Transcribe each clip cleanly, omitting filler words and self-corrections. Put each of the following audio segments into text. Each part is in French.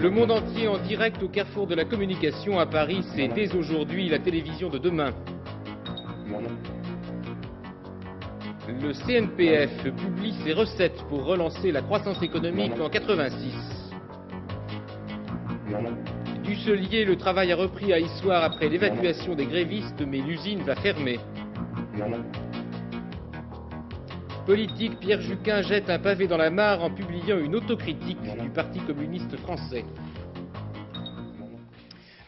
Le monde entier en direct au carrefour de la communication à Paris, c'est dès aujourd'hui la télévision de demain. Le CNPF publie ses recettes pour relancer la croissance économique en 86. Dusselier, le travail a repris à Issoire après l'évacuation des grévistes, mais l'usine va fermer. Politique, Pierre Juquin jette un pavé dans la mare en publiant une autocritique du Parti communiste français.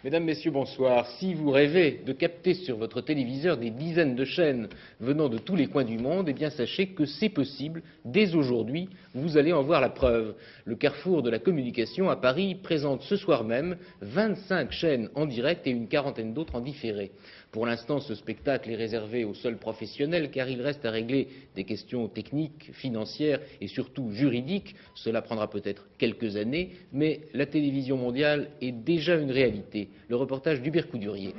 Mesdames, Messieurs, bonsoir. Si vous rêvez de capter sur votre téléviseur des dizaines de chaînes venant de tous les coins du monde, eh bien sachez que c'est possible. Dès aujourd'hui, vous allez en voir la preuve. Le carrefour de la communication à Paris présente ce soir même 25 chaînes en direct et une quarantaine d'autres en différé. Pour l'instant, ce spectacle est réservé aux seuls professionnels car il reste à régler des questions techniques, financières et surtout juridiques. Cela prendra peut-être quelques années, mais la télévision mondiale est déjà une réalité. Le reportage d'Hubert Coudurier.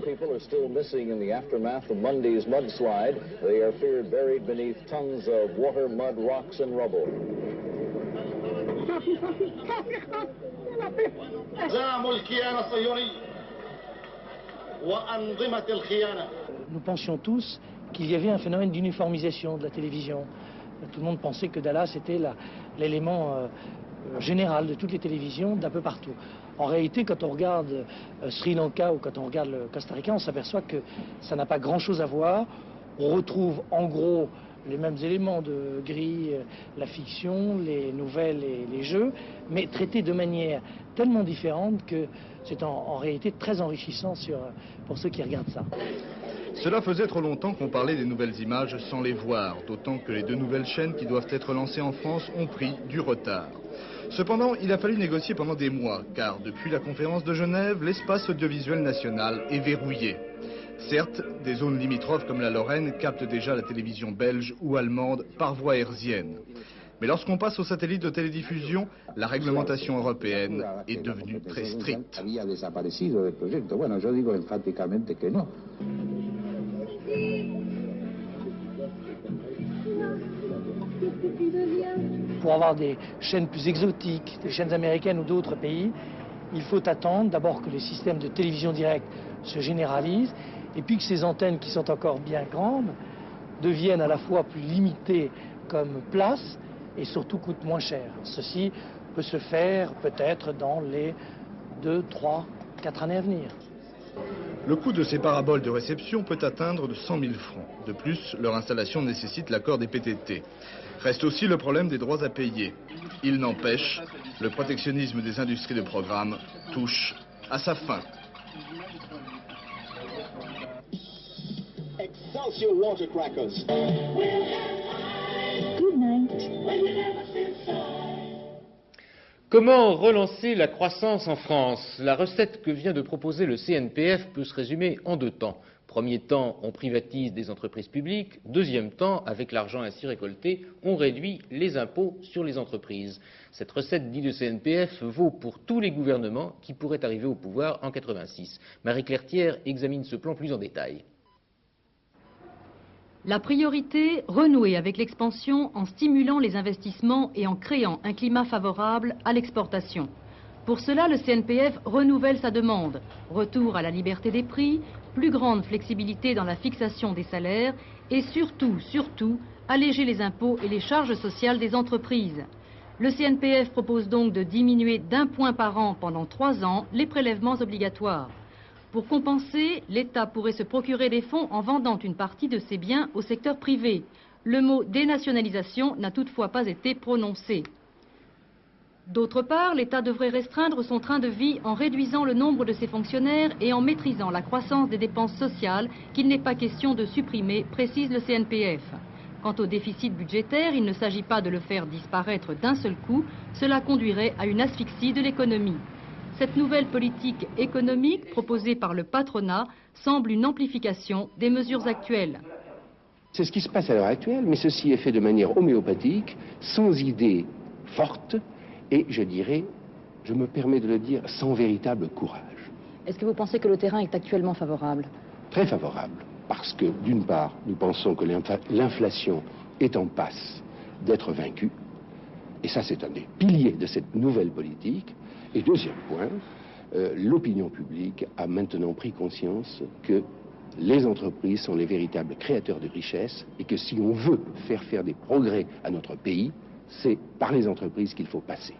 People are still missing in the aftermath of Monday's mudslide. They are feared buried beneath tons of water, mud, rocks and rubble. Nous pensions tous qu'il y avait un phénomène d'uniformisation de la télévision. Tout le monde pensait que Dallas était l'élément général de toutes les télévisions d'un peu partout. En réalité, quand on regarde Sri Lanka ou quand on regarde le Costa Rica, on s'aperçoit que ça n'a pas grand-chose à voir. On retrouve en gros les mêmes éléments de grille, la fiction, les nouvelles et les jeux, mais traités de manière tellement différente que c'est en réalité très enrichissant pour ceux qui regardent ça. Cela faisait trop longtemps qu'on parlait des nouvelles images sans les voir, d'autant que les deux nouvelles chaînes qui doivent être lancées en France ont pris du retard. Cependant, il a fallu négocier pendant des mois, car depuis la conférence de Genève, l'espace audiovisuel national est verrouillé. Certes, des zones limitrophes comme la Lorraine captent déjà la télévision belge ou allemande par voie hertzienne. Mais lorsqu'on passe aux satellites de télédiffusion, la réglementation européenne est devenue très stricte. Pour avoir des chaînes plus exotiques, des chaînes américaines ou d'autres pays, il faut attendre d'abord que les systèmes de télévision directe se généralisent et puis que ces antennes qui sont encore bien grandes deviennent à la fois plus limitées comme place et surtout coûtent moins cher. Ceci peut se faire peut-être dans les 2, 3, 4 années à venir. Le coût de ces paraboles de réception peut atteindre de 100 000 francs. De plus, leur installation nécessite l'accord des PTT. Reste aussi le problème des droits à payer. Il n'empêche, le protectionnisme des industries de programmes touche à sa fin. Excelsior water crackers. Good night. Comment relancer la croissance en France? La recette que vient de proposer le CNPF peut se résumer en deux temps. Premier temps, on privatise des entreprises publiques. Deuxième temps, avec l'argent ainsi récolté, on réduit les impôts sur les entreprises. Cette recette, dit le CNPF, vaut pour tous les gouvernements qui pourraient arriver au pouvoir en 86. Marie-Claire Thiers examine ce plan plus en détail. La priorité, renouer avec l'expansion en stimulant les investissements et en créant un climat favorable à l'exportation. Pour cela, le CNPF renouvelle sa demande. Retour à la liberté des prix, plus grande flexibilité dans la fixation des salaires et surtout, alléger les impôts et les charges sociales des entreprises. Le CNPF propose donc de diminuer d'1 point par an pendant 3 ans les prélèvements obligatoires. Pour compenser, l'État pourrait se procurer des fonds en vendant une partie de ses biens au secteur privé. Le mot dénationalisation n'a toutefois pas été prononcé. D'autre part, l'État devrait restreindre son train de vie en réduisant le nombre de ses fonctionnaires et en maîtrisant la croissance des dépenses sociales qu'il n'est pas question de supprimer, précise le CNPF. Quant au déficit budgétaire, il ne s'agit pas de le faire disparaître d'un seul coup, cela conduirait à une asphyxie de l'économie. Cette nouvelle politique économique proposée par le patronat semble une amplification des mesures actuelles. C'est ce qui se passe à l'heure actuelle, mais ceci est fait de manière homéopathique, sans idée forte et, je dirais, je me permets de le dire, sans véritable courage. Est-ce que vous pensez que le terrain est actuellement favorable? Très favorable. parce que, d'une part, nous pensons que l'inflation est en passe d'être vaincue, et ça c'est un des piliers de cette nouvelle politique. Et deuxième point, l'opinion publique a maintenant pris conscience que les entreprises sont les véritables créateurs de richesses et que si on veut faire des progrès à notre pays, c'est par les entreprises qu'il faut passer.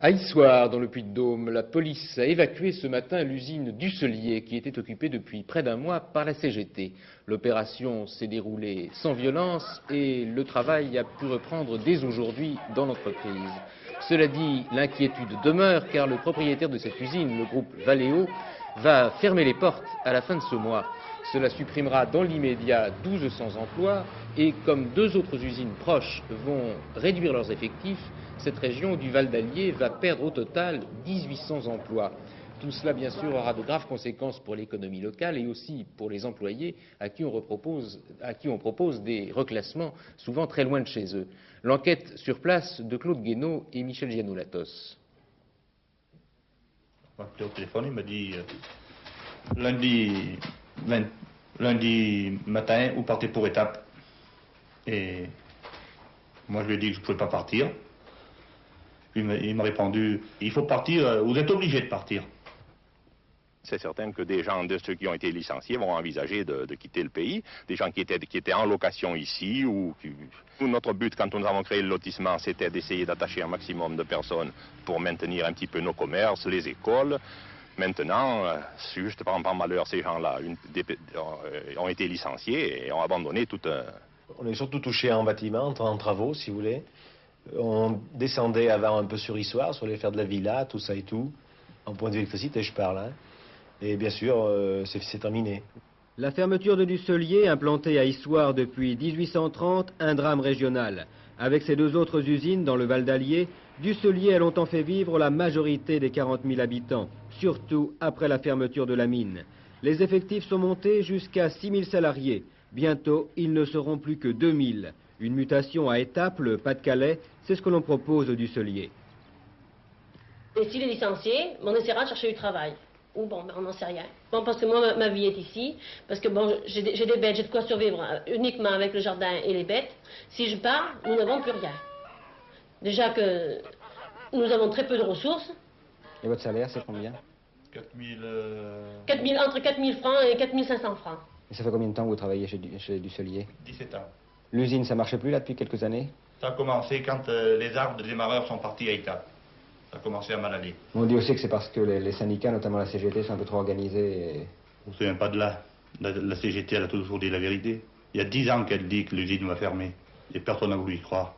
À Issoire, dans le Puy-de-Dôme, la police a évacué ce matin l'usine Dusselier qui était occupée depuis près d'un mois par la CGT. L'opération s'est déroulée sans violence et le travail a pu reprendre dès aujourd'hui dans l'entreprise. Cela dit, l'inquiétude demeure car le propriétaire de cette usine, le groupe Valeo, va fermer les portes à la fin de ce mois. Cela supprimera dans l'immédiat 1200 emplois et comme deux autres usines proches vont réduire leurs effectifs, cette région du Val d'Allier va perdre au total 1800 emplois. Tout cela, bien sûr, aura de graves conséquences pour l'économie locale et aussi pour les employés à qui on propose des reclassements souvent très loin de chez eux. L'enquête sur place de Claude Guénaud et Michel Gianoulatos. Au téléphone, il m'a dit lundi matin, vous partez pour étape. Et moi, je lui ai dit que je ne pouvais pas partir. Il m'a répondu, il faut partir, vous êtes obligé de partir. C'est certain que des gens de ceux qui ont été licenciés vont envisager de quitter le pays, des gens qui étaient en location ici. Notre but, quand nous avons créé le lotissement, c'était d'essayer d'attacher un maximum de personnes pour maintenir un petit peu nos commerces, les écoles. Maintenant, juste par malheur, ces gens-là ont été licenciés et ont abandonné tout un... On est surtout touché en bâtiment, en travaux, si vous voulez. On descendait avant un peu sur Issoire, sur les faire de la villa, tout ça et tout. En point de vue électricité, je parle. Hein. Et bien sûr, c'est terminé. La fermeture de Dusselier, implantée à Issoire depuis 1830, un drame régional. Avec ses deux autres usines dans le Val d'Allier, Dusselier a longtemps fait vivre la majorité des 40 000 habitants, surtout après la fermeture de la mine. Les effectifs sont montés jusqu'à 6 000 salariés. Bientôt, ils ne seront plus que 2 000. Une mutation à Étaples, le Pas-de-Calais, c'est ce que l'on propose au Dusselier. Et s'il est licencié, on essaiera de chercher du travail. Ou bon, on n'en sait rien. Bon, parce que moi, ma vie est ici, parce que bon, j'ai des bêtes, j'ai de quoi survivre uniquement avec le jardin et les bêtes. Si je pars, nous n'avons plus rien. Déjà que nous avons très peu de ressources. Et votre salaire, c'est combien? 4000, entre 4 000 francs et 4 500 francs. Et ça fait combien de temps que vous travaillez chez Dusselier? 17 ans. L'usine, ça marchait plus là depuis quelques années? Ça a commencé quand les arbres de démarreurs sont partis à Étaples. Ça a commencé à mal aller. On dit aussi que c'est parce que les syndicats, notamment la CGT, sont un peu trop organisés. Et... Vous ne savez pas de là. La CGT, elle a toujours dit la vérité. Il y a 10 ans qu'elle dit que l'usine va fermer. Et personne n'a voulu y croire.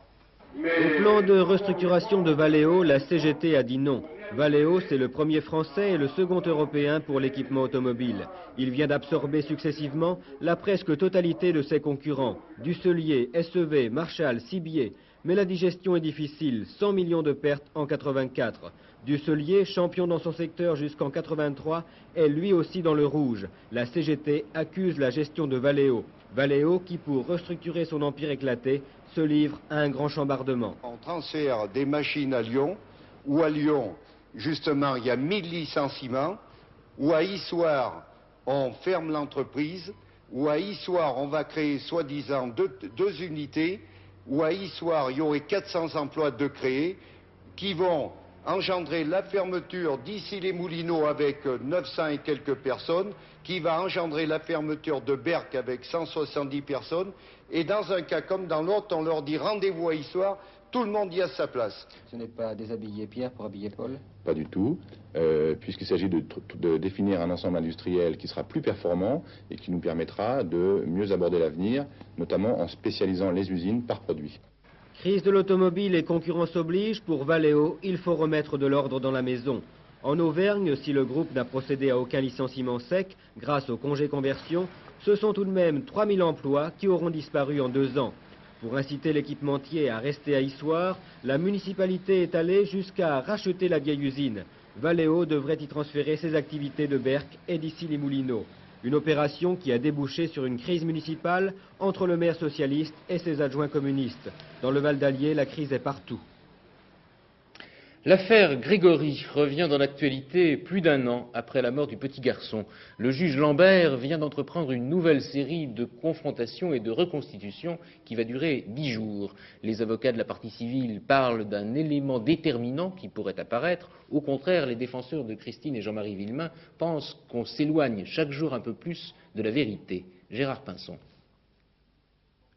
Au plan de restructuration de Valeo, la CGT a dit non. Valeo, c'est le premier français et le second européen pour l'équipement automobile. Il vient d'absorber successivement la presque totalité de ses concurrents. Dusselier, SEV, Marshall, Cibier. Mais la digestion est difficile, 100 millions de pertes en 84. Dusselier, champion dans son secteur jusqu'en 83, est lui aussi dans le rouge. La CGT accuse la gestion de Valeo. Valeo qui, pour restructurer son empire éclaté, se livre à un grand chambardement. On transfère des machines à Lyon, où à Lyon, justement, il y a 1000 licenciements, où à Issoire, on ferme l'entreprise, où à Issoire, on va créer soi-disant deux unités, où à Issoire, il y aurait 400 emplois de créer, qui vont engendrer la fermeture d'ici les Moulineaux avec 900 et quelques personnes, qui va engendrer la fermeture de Berck avec 170 personnes, et dans un cas comme dans l'autre, on leur dit rendez-vous à Issoire, tout le monde y a sa place. Ce n'est pas déshabiller Pierre pour habiller Paul? Pas du tout, puisqu'il s'agit de définir un ensemble industriel qui sera plus performant et qui nous permettra de mieux aborder l'avenir, notamment en spécialisant les usines par produit. Crise de l'automobile et concurrence oblige, pour Valeo, il faut remettre de l'ordre dans la maison. En Auvergne, si le groupe n'a procédé à aucun licenciement sec, grâce au congé conversion, ce sont tout de même 3000 emplois qui auront disparu en 2 ans. Pour inciter l'équipementier à rester à Issoire, la municipalité est allée jusqu'à racheter la vieille usine. Valeo devrait y transférer ses activités de Berck et d'ici les Moulineaux. Une opération qui a débouché sur une crise municipale entre le maire socialiste et ses adjoints communistes. Dans le Val d'Allier, la crise est partout. L'affaire Grégory revient dans l'actualité plus d'un an après la mort du petit garçon. Le juge Lambert vient d'entreprendre une nouvelle série de confrontations et de reconstitutions qui va durer 10 jours. Les avocats de la partie civile parlent d'un élément déterminant qui pourrait apparaître. Au contraire, les défenseurs de Christine et Jean-Marie Villemain pensent qu'on s'éloigne chaque jour un peu plus de la vérité. Gérard Pinson.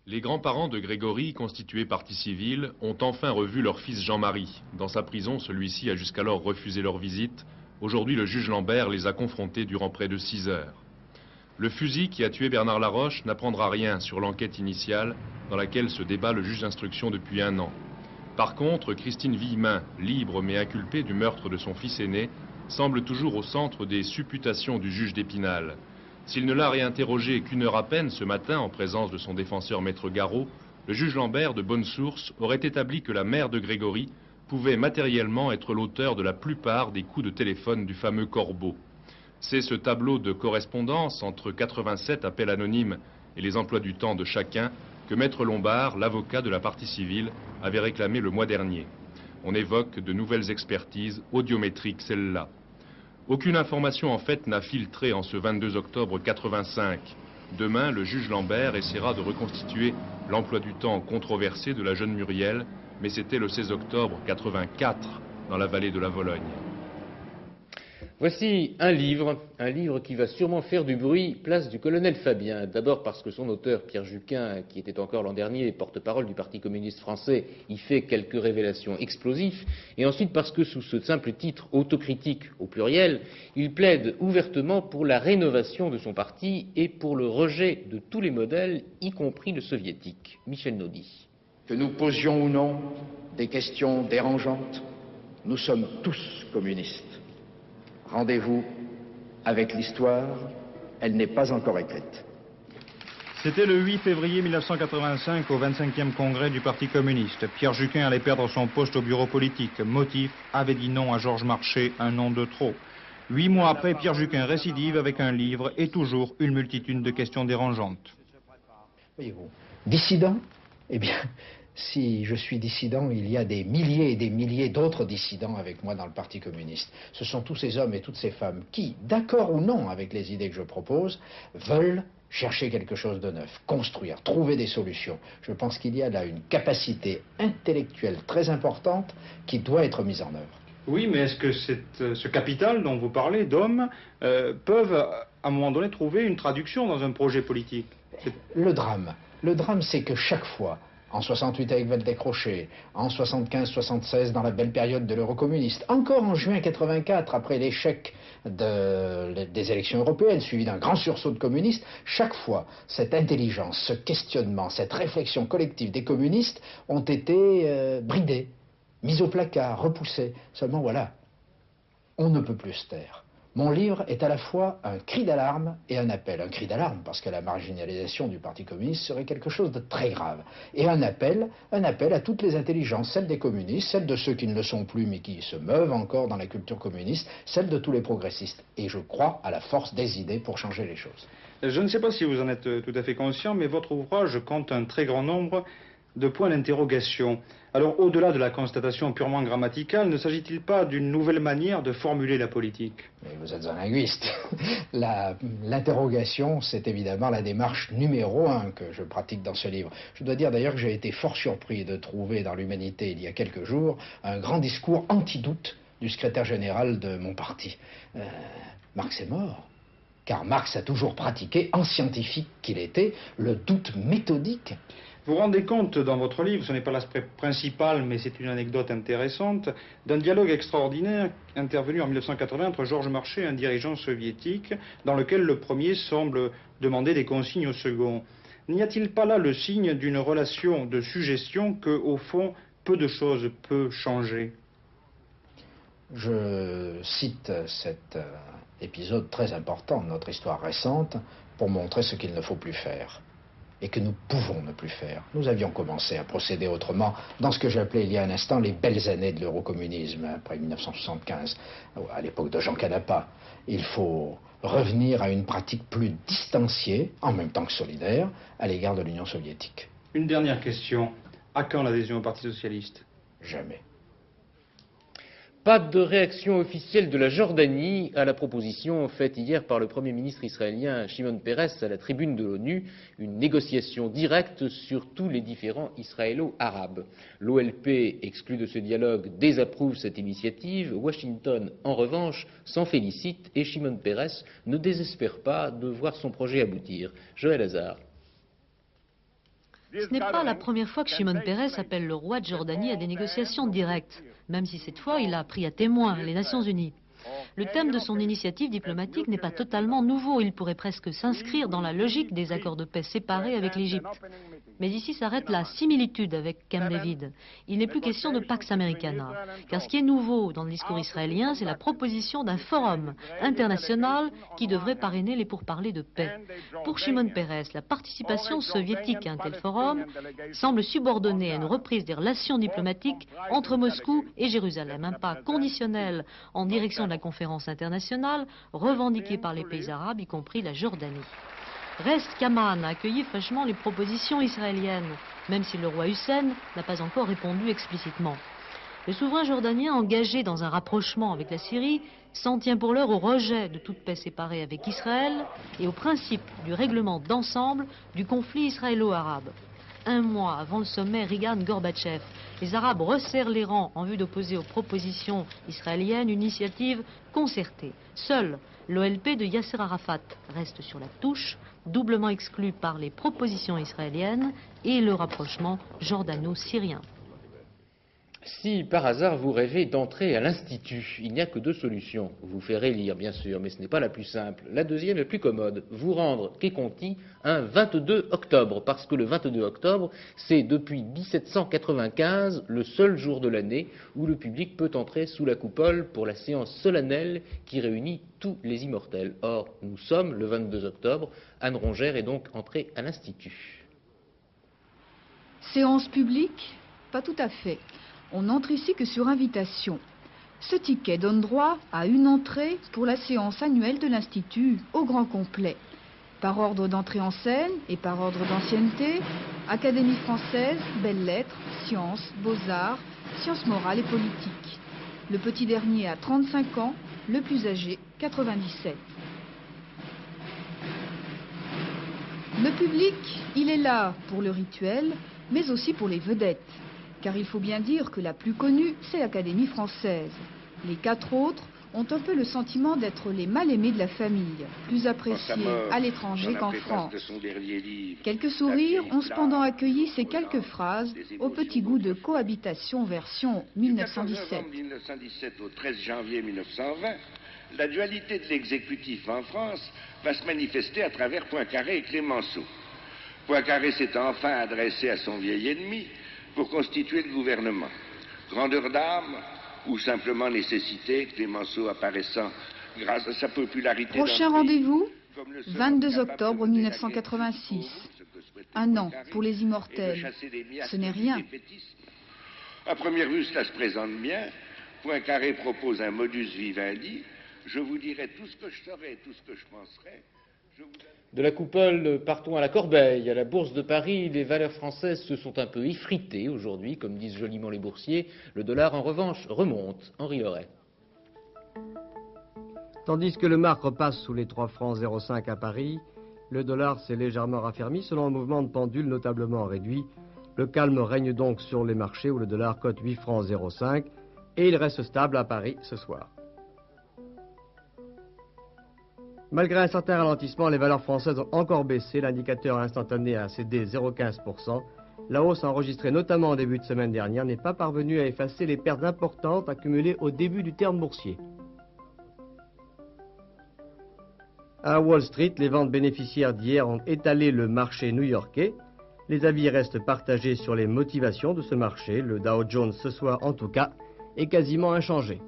Les grands-parents de Grégory, constitués partie civile, ont enfin revu leur fils Jean-Marie. Dans sa prison, celui-ci a jusqu'alors refusé leur visite. Aujourd'hui, le juge Lambert les a confrontés durant près de 6 heures. Le fusil qui a tué Bernard Laroche n'apprendra rien sur l'enquête initiale dans laquelle se débat le juge d'instruction depuis 1 an. Par contre, Christine Villemain, libre mais inculpée du meurtre de son fils aîné, semble toujours au centre des supputations du juge d'Épinal. S'il ne l'a réinterrogé qu'1 heure à peine ce matin en présence de son défenseur maître Garot, le juge Lambert, de bonne source, aurait établi que la mère de Grégory pouvait matériellement être l'auteur de la plupart des coups de téléphone du fameux Corbeau. C'est ce tableau de correspondance entre 87 appels anonymes et les emplois du temps de chacun que maître Lombard, l'avocat de la partie civile, avait réclamé le mois dernier. On évoque de nouvelles expertises audiométriques, celles-là. Aucune information en fait n'a filtré en ce 22 octobre 85. Demain, le juge Lambert essaiera de reconstituer l'emploi du temps controversé de la jeune Muriel, mais c'était le 16 octobre 84 dans la vallée de la Vologne. Voici un livre qui va sûrement faire du bruit, place du colonel Fabien. D'abord parce que son auteur, Pierre Juquin, qui était encore l'an dernier porte-parole du Parti communiste français, y fait quelques révélations explosives. Et ensuite parce que sous ce simple titre autocritique au pluriel, il plaide ouvertement pour la rénovation de son parti et pour le rejet de tous les modèles, y compris le soviétique. Michel Naudy. Que nous posions ou non des questions dérangeantes, nous sommes tous communistes. Rendez-vous avec l'histoire, elle n'est pas encore écrite. C'était le 8 février 1985 au 25e congrès du Parti communiste. Pierre Juquin allait perdre son poste au bureau politique. Motif, avait dit non à Georges Marchais, un nom de trop. 8 mois après, Pierre Juquin récidive avec un livre et toujours une multitude de questions dérangeantes. Voyez-vous, dissident, eh bien, si je suis dissident, il y a des milliers et des milliers d'autres dissidents avec moi dans le Parti communiste. Ce sont tous ces hommes et toutes ces femmes qui, d'accord ou non avec les idées que je propose, veulent chercher quelque chose de neuf, construire, trouver des solutions. Je pense qu'il y a là une capacité intellectuelle très importante qui doit être mise en œuvre. Oui, mais est-ce que ce capital dont vous parlez, d'hommes, peuvent à un moment donné trouver une traduction dans un projet politique? Le drame, c'est que chaque fois, en 68 avec Waldeck-Rochet, en 75-76 dans la belle période de l'eurocommuniste, encore en juin 84 après l'échec des élections européennes suivi d'un grand sursaut de communistes, chaque fois cette intelligence, ce questionnement, cette réflexion collective des communistes ont été bridés, mis au placard, repoussés. Seulement voilà, on ne peut plus se taire. Mon livre est à la fois un cri d'alarme et un appel. Un cri d'alarme parce que la marginalisation du Parti communiste serait quelque chose de très grave. Et un appel à toutes les intelligences, celles des communistes, celles de ceux qui ne le sont plus mais qui se meuvent encore dans la culture communiste, celles de tous les progressistes. Et je crois à la force des idées pour changer les choses. Je ne sais pas si vous en êtes tout à fait conscient, mais votre ouvrage compte un très grand nombre de points d'interrogation. Alors, au-delà de la constatation purement grammaticale, ne s'agit-il pas d'une nouvelle manière de formuler la politique? Mais vous êtes un linguiste. L'interrogation, c'est évidemment la démarche numéro 1 que je pratique dans ce livre. Je dois dire d'ailleurs que j'ai été fort surpris de trouver dans l'Humanité, il y a quelques jours, un grand discours anti-doute du secrétaire général de mon parti. Marx est mort. Car Marx a toujours pratiqué, en scientifique qu'il était, le doute méthodique. Vous rendez compte dans votre livre, ce n'est pas l'aspect principal, mais c'est une anecdote intéressante, d'un dialogue extraordinaire intervenu en 1980 entre Georges Marchais et un dirigeant soviétique, dans lequel le premier semble demander des consignes au second. N'y a-t-il pas là le signe d'une relation de suggestion que, au fond, peu de choses peut changer? Je cite cet épisode très important de notre histoire récente pour montrer ce qu'il ne faut plus faire. Et que nous pouvons ne plus faire. Nous avions commencé à procéder autrement dans ce que j'appelais il y a un instant les belles années de l'eurocommunisme, après 1975, à l'époque de Jean Canapa. Il faut revenir à une pratique plus distanciée, en même temps que solidaire, à l'égard de l'Union soviétique. Une dernière question. À quand l'adhésion au Parti socialiste? Jamais. Pas de réaction officielle de la Jordanie à la proposition faite hier par le Premier ministre israélien Shimon Peres à la tribune de l'ONU, une négociation directe sur tous les différends israélo-arabes. L'OLP, exclu de ce dialogue, désapprouve cette initiative. Washington, en revanche, s'en félicite et Shimon Peres ne désespère pas de voir son projet aboutir. Joël Hazard. Ce n'est pas la première fois que Shimon Peres appelle le roi de Jordanie à des négociations directes, même si cette fois il a pris à témoin les Nations Unies. Le thème de son initiative diplomatique n'est pas totalement nouveau, il pourrait presque s'inscrire dans la logique des accords de paix séparés avec l'Égypte. Mais ici s'arrête la similitude avec Camp David. Il n'est plus question de Pax Americana, car ce qui est nouveau dans le discours israélien, c'est la proposition d'un forum international qui devrait parrainer les pourparlers de paix. Pour Shimon Peres, la participation soviétique à un tel forum semble subordonnée à une reprise des relations diplomatiques entre Moscou et Jérusalem, un pas conditionnel en direction de la conférence internationale revendiquée par les pays arabes, y compris la Jordanie. Reste qu'Amman a accueilli fraîchement les propositions israéliennes, même si le roi Hussein n'a pas encore répondu explicitement. Le souverain jordanien, engagé dans un rapprochement avec la Syrie, s'en tient pour l'heure au rejet de toute paix séparée avec Israël et au principe du règlement d'ensemble du conflit israélo-arabe. Un mois avant le sommet Reagan-Gorbatchev, les Arabes resserrent les rangs en vue d'opposer aux propositions israéliennes une initiative concertée. Seul l'OLP de Yasser Arafat reste sur la touche, doublement exclu par les propositions israéliennes et le rapprochement jordano-syrien. Si par hasard vous rêvez d'entrer à l'Institut, il n'y a que deux solutions. Vous faire élire, bien sûr, mais ce n'est pas la plus simple. La deuxième est plus commode. Vous rendre Kéconti un 22 octobre, parce que le 22 octobre, c'est depuis 1795 le seul jour de l'année où le public peut entrer sous la coupole pour la séance solennelle qui réunit tous les immortels. Or, nous sommes le 22 octobre. Anne Rongère est donc entrée à l'Institut. Séance publique? Pas tout à fait. On n'entre ici que sur invitation. Ce ticket donne droit à une entrée pour la séance annuelle de l'Institut au grand complet. Par ordre d'entrée en scène et par ordre d'ancienneté, Académie française, belles lettres, sciences, beaux-arts, sciences morales et politiques. Le petit dernier a 35 ans, le plus âgé 97. Le public, il est là pour le rituel, mais aussi pour les vedettes. Car il faut bien dire que la plus connue, c'est l'Académie française. Les quatre autres ont un peu le sentiment d'être les mal-aimés de la famille, plus appréciés à l'étranger qu'en France. Quelques sourires ont cependant accueilli ces quelques phrases au petit goût de cohabitation version 1917. Du 14 novembre 1917 au 13 janvier 1920, la dualité de l'exécutif en France va se manifester à travers Poincaré et Clémenceau. Poincaré s'est enfin adressé à son vieil ennemi pour constituer le gouvernement. Grandeur d'âme ou simplement nécessité, Clémenceau apparaissant grâce à sa popularité. Prochain rendez-vous, 22 octobre 1986. Un an pour les immortels. Ce n'est rien. À première vue, cela se présente bien. Poincaré propose un modus vivendi. Je vous dirai tout ce que je saurai, tout ce que je penserai. De la coupole, partons à la Corbeille. À la Bourse de Paris, les valeurs françaises se sont un peu effritées aujourd'hui, comme disent joliment les boursiers. Le dollar, en revanche, remonte. Henri Loret. Tandis que le marque repasse sous les 3 francs 0,5 à Paris, le dollar s'est légèrement raffermi selon un mouvement de pendule notablement réduit. Le calme règne donc sur les marchés où le dollar cote 8 francs 0,5 et il reste stable à Paris ce soir. Malgré un certain ralentissement, les valeurs françaises ont encore baissé. L'indicateur instantané a cédé 0,15%. La hausse enregistrée notamment en début de semaine dernière n'est pas parvenue à effacer les pertes importantes accumulées au début du terme boursier. À Wall Street, les ventes bénéficiaires d'hier ont étalé le marché new-yorkais. Les avis restent partagés sur les motivations de ce marché. Le Dow Jones ce soir, en tout cas, est quasiment inchangé.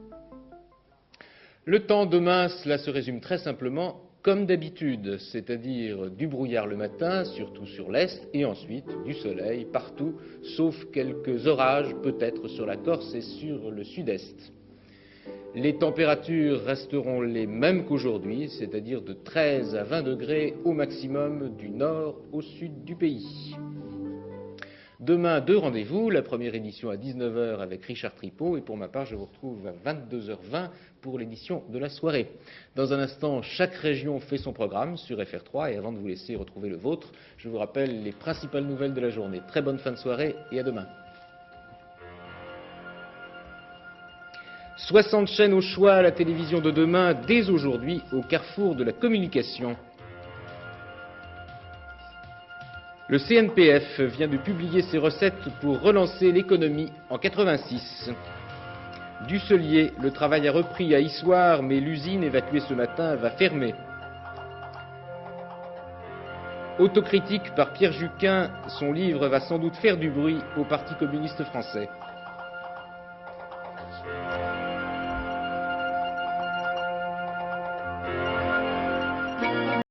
Le temps demain, cela se résume très simplement comme d'habitude, c'est-à-dire du brouillard le matin, surtout sur l'est, et ensuite du soleil partout, sauf quelques orages peut-être sur la Corse et sur le sud-est. Les températures resteront les mêmes qu'aujourd'hui, c'est-à-dire de 13 à 20 degrés au maximum du nord au sud du pays. Demain, 2 rendez-vous. La première édition à 19 h avec Richard Tripot. Et pour ma part, je vous retrouve à 22 h 20 pour l'édition de la soirée. Dans un instant, chaque région fait son programme sur FR3. Et avant de vous laisser retrouver le vôtre, je vous rappelle les principales nouvelles de la journée. Très bonne fin de soirée et à demain. 60 chaînes au choix à la télévision de demain, dès aujourd'hui, au carrefour de la communication. Le CNPF vient de publier ses recettes pour relancer l'économie en 86. Dusselier, le travail a repris à Issoire, mais l'usine évacuée ce matin va fermer. Autocritique par Pierre Juquin, son livre va sans doute faire du bruit au Parti communiste français.